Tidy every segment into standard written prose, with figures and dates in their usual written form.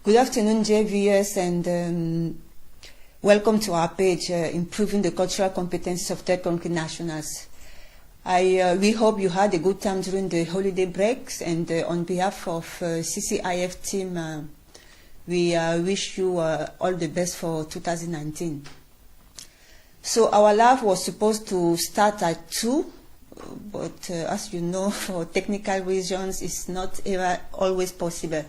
Good afternoon, JVS, and welcome to our page, Improving the Cultural Competencies of Third Country Nationals. We hope you had a good time during the holiday breaks, and on behalf of CCIF team, we wish you all the best for 2019. So our lab was supposed to start at 2, but as you know, for technical reasons, it's not ever always possible.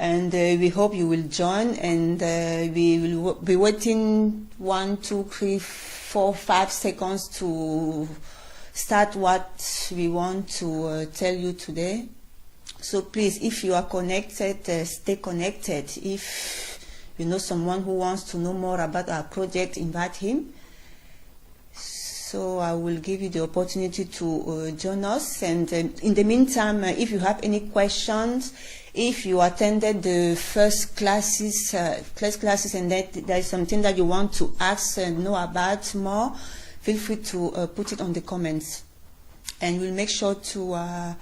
And we hope you will join, and we will be waiting 1, 2, 3, 4, 5 seconds to start what we want to tell you today. So please, if you are connected, stay connected. If you know someone who wants to know more about our project, invite him. So I will give you the opportunity to join us. And in the meantime, if you have any questions, if you attended the first classes, and that there is something that you want to ask and know about more, feel free to put it on the comments, and we'll make sure to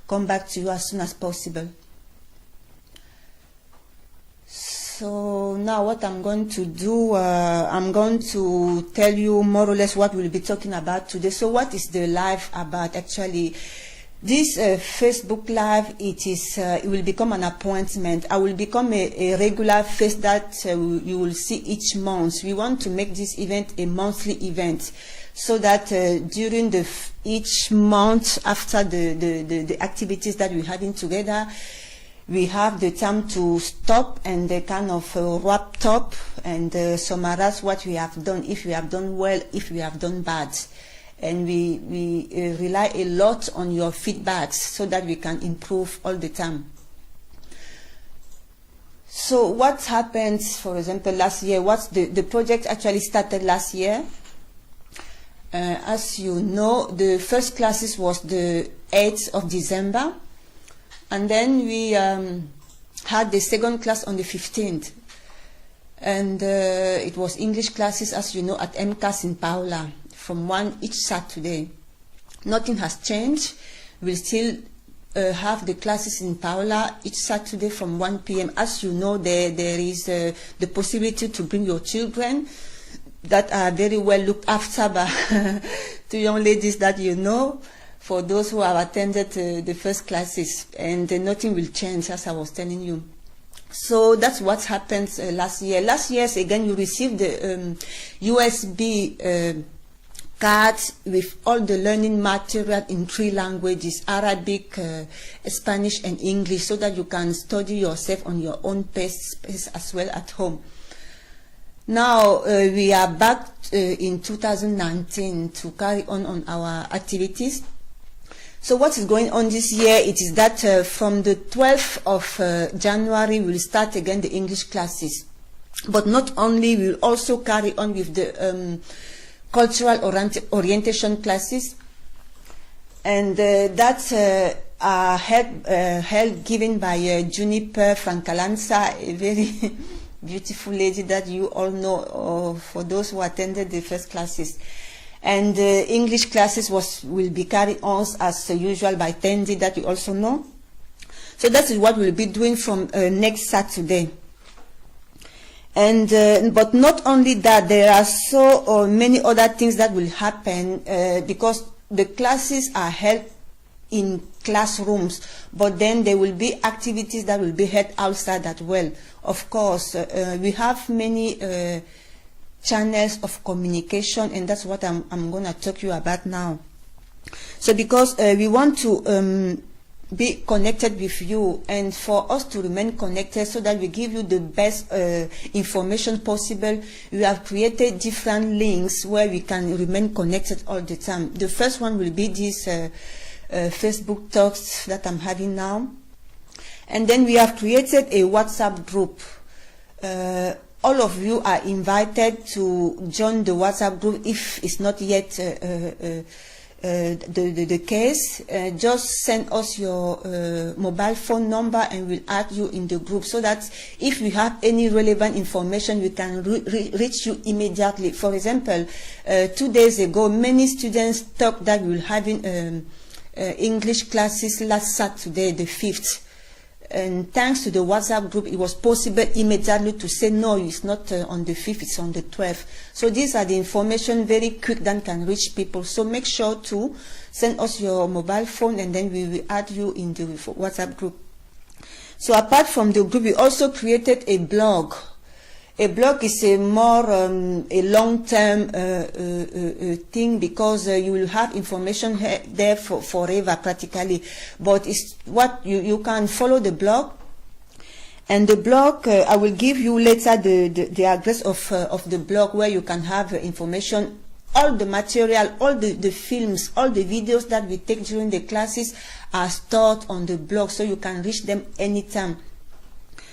come back to you as soon as possible. So now what I'm going to do, I'm going to tell you more or less what we'll be talking about today. So what is the live about? Actually, this Facebook Live, it will become an appointment. I will become a regular face that you will see each month. We want to make this event a monthly event, so that during each month after the activities that we're having together, we have the time to stop and kind of wrap up and summarize what we have done, if we have done well, if we have done bad. And we rely a lot on your feedbacks so that we can improve all the time. So what happened, for example, last year? The project actually started last year. As you know, the first classes was the 8th of December. And then we had the second class on the 15th. And it was English classes, as you know, at MCAS Psaila, from 1 each Saturday. Nothing has changed. We'll still have the classes in Psaila each Saturday from 1 p.m. As you know, there is the possibility to bring your children that are very well looked after by two young ladies that you know, for those who have attended the first classes, and nothing will change, as I was telling you. So that's what happened last year. Last year, again, you received the USB cards with all the learning material in 3 languages, Arabic, Spanish, and English, so that you can study yourself on your own pace as well at home. Now we are back in 2019 to carry on our activities. So what is going on this year? It is that from the 12th of January, we will start again the English classes. But not only, we will also carry on with the cultural orientation classes. And that's help given by Juniper Francalanza, a very beautiful lady that you all know, for those who attended the first classes. And English classes will be carried on as usual by Tendi, that you also know. So that is what we'll be doing from next Saturday. And but not only that, there are so many other things that will happen because the classes are held in classrooms, but then there will be activities that will be held outside as well. Of course, we have many channels of communication, and that's what I'm going to talk to you about now. So because we want to be connected with you, and for us to remain connected so that we give you the best information possible, we have created different links where we can remain connected all the time. The first one will be this Facebook talks that I'm having now, and then we have created a WhatsApp group. All of you are invited to join the WhatsApp group if it's not yet the case. Just send us your mobile phone number and we'll add you in the group, so that if we have any relevant information, we can reach you immediately. For example, 2 days ago, many students talked that we will have English classes last Saturday, the 5th. And thanks to the WhatsApp group, it was possible immediately to say, no, it's not on the 5th, it's on the 12th. So these are the information very quick that can reach people. So make sure to send us your mobile phone, and then we will add you in the WhatsApp group. So apart from the group, we also created a blog. A blog is a more a long-term thing, because you will have information there for forever practically. But it's what you can follow the blog, and the blog I will give you later the address of the blog, where you can have information, all the material, all the films, all the videos that we take during the classes are stored on the blog, so you can reach them anytime.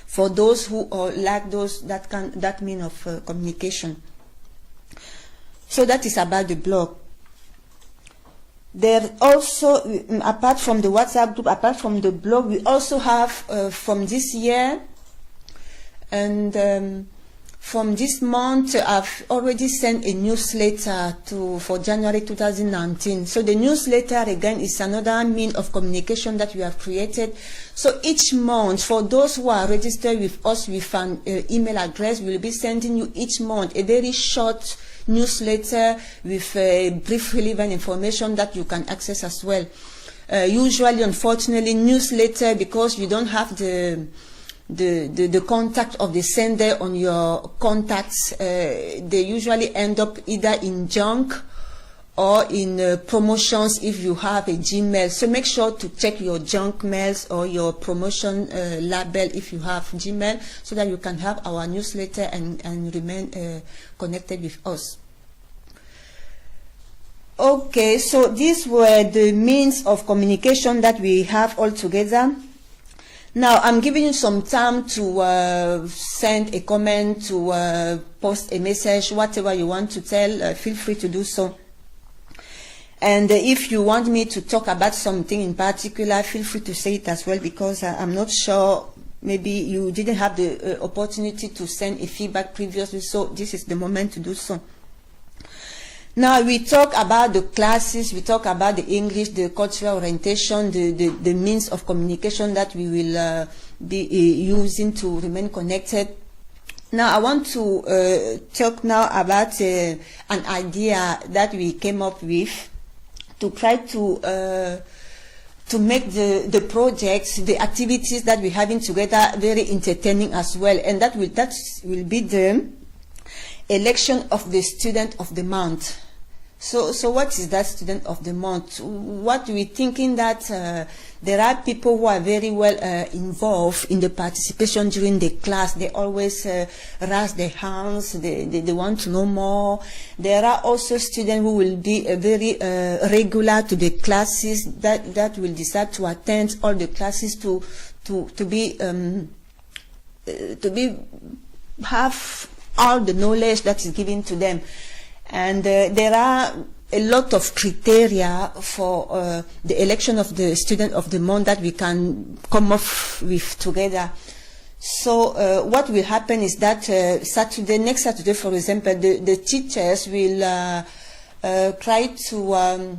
For those who lack that mean of communication. So that is about the blog. There also, apart from the WhatsApp group, apart from the blog, we also have from this year and from this month, I've already sent a newsletter for January 2019. So the newsletter, again, is another means of communication that we have created. So each month, for those who are registered with us with an email address, we'll be sending you each month a very short newsletter with brief relevant information that you can access as well. Usually, unfortunately, newsletter, because you don't have the contact of the sender on your contacts, they usually end up either in junk or in promotions if you have a Gmail. So make sure to check your junk mails or your promotion label if you have Gmail, so that you can have our newsletter and remain connected with us. Okay, so these were the means of communication that we have all together. Now, I'm giving you some time to send a comment, to post a message, whatever you want to tell, feel free to do so. And if you want me to talk about something in particular, feel free to say it as well, because I'm not sure, maybe you didn't have the opportunity to send a feedback previously, so this is the moment to do so. Now, we talk about the classes, we talk about the English, the cultural orientation, the means of communication that we will be using to remain connected. Now, I want to talk now about an idea that we came up with to try to make the projects, the activities that we're having together very entertaining as well. And that will be the election of the student of the month. So what is that student of the month? What we're thinking that there are people who are very well involved in the participation during the class. They always raise their hands. They want to know more. There are also students who will be very regular to the classes, that will decide to attend all the classes to have all the knowledge that is given to them. And there are a lot of criteria for the election of the student of the month that we can come up with together. So what will happen is that next Saturday, for example, the teachers will try to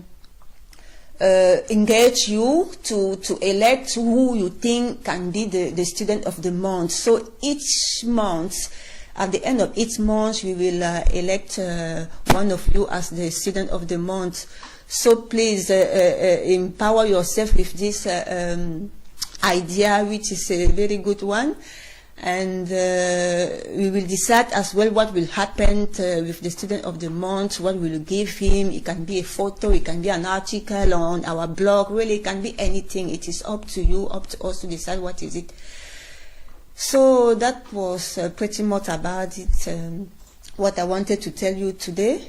engage you to elect who you think can be the student of the month. So each month, at the end of each month, we will elect one of you as the student of the month. So please empower yourself with this idea, which is a very good one. And we will decide as well what will happen with the student of the month, what we will give him. It can be a photo, it can be an article on our blog, really it can be anything. It is up to you, up to us to decide what is it. So that was pretty much about it, what I wanted to tell you today.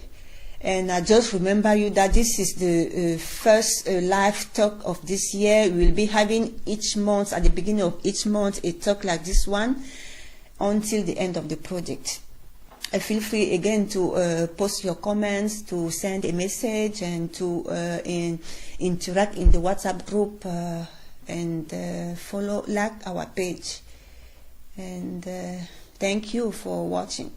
And I just remember you that this is the first live talk of this year. We will be having each month, at the beginning of each month, a talk like this one until the end of the project. Feel free again to post your comments, to send a message, and to interact in the WhatsApp group and like our page. And thank you for watching.